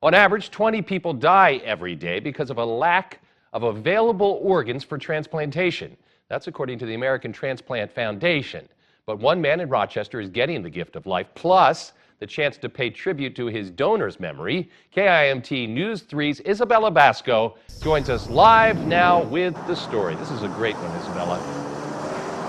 On average, 20 people die every day because of a lack of available organs for transplantation. That's according to the American Transplant Foundation. But one man in Rochester is getting the gift of life, plus the chance to pay tribute to his donor's memory. KIMT News 3's Isabella Basco joins us live now with the story. This is a great one, Isabella.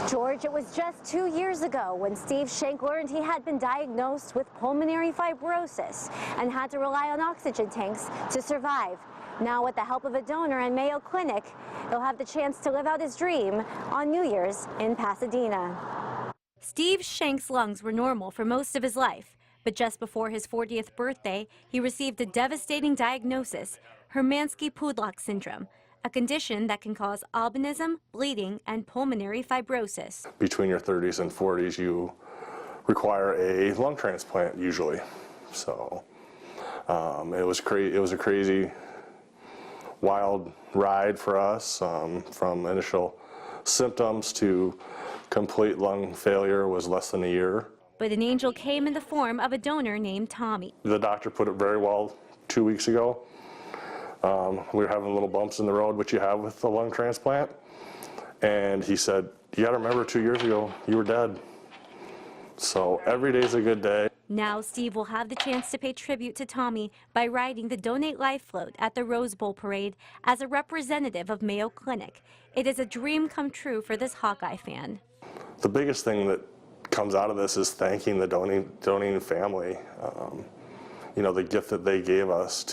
George, it was just 2 years ago when Steve Schenk learned he had been diagnosed with pulmonary fibrosis and had to rely on oxygen tanks to survive. Now, with the help of a donor and Mayo Clinic, he'll have the chance to live out his dream on New Year's in Pasadena. Steve Schenk's lungs were normal for most of his life, but just before his 40th birthday, he received a devastating diagnosis, Hermansky-Pudlak syndrome, a condition that can cause albinism, bleeding, and pulmonary fibrosis. Between your 30s and 40s, you require a lung transplant usually. So it was a crazy, wild ride for us. From initial symptoms to complete lung failure was less than a year. But an angel came in the form of a donor named Tommy. The doctor put it very well 2 weeks ago. We were having little bumps in the road, which you have with the lung transplant. And he said, "You got to remember 2 years ago, you were dead." So every day's a good day. Now Steve will have the chance to pay tribute to Tommy by riding the Donate Life float at the Rose Bowl parade as a representative of Mayo Clinic. It is a dream come true for this Hawkeye fan. The biggest thing that comes out of this is thanking the donating family. You know, the gift that they gave us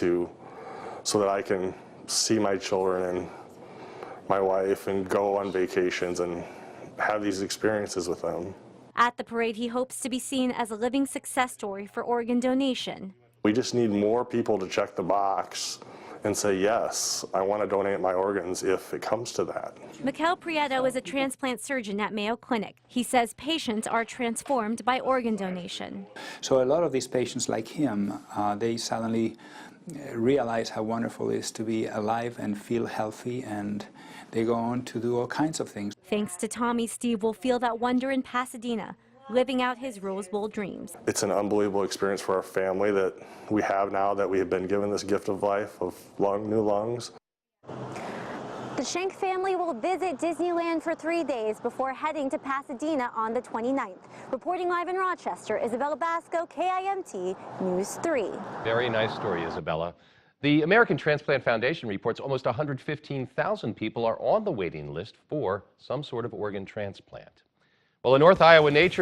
so that I can see my children and my wife and go on vacations and have these experiences with them. At the parade, he hopes to be seen as a living success story for organ donation. We just need more people to check the box and say, yes, I want to donate my organs if it comes to that. Mikel Prieto is a transplant surgeon at Mayo Clinic. He says patients are transformed by organ donation. So a lot of these patients like him, they suddenly realize how wonderful it is to be alive and feel healthy, and they go on to do all kinds of things. Thanks to Tommy, Steve will feel that wonder in Pasadena, living out his Rose Bowl dreams. It's an unbelievable experience for our family that we have now that we have been given this gift of life of new lungs. The Schenk family will visit Disneyland for 3 days before heading to Pasadena on the 29th. Reporting live in Rochester, Isabella Basco, KIMT News 3. Very nice story, Isabella. The American Transplant Foundation reports almost 115,000 people are on the waiting list for some sort of organ transplant. Well, a North Iowa Nature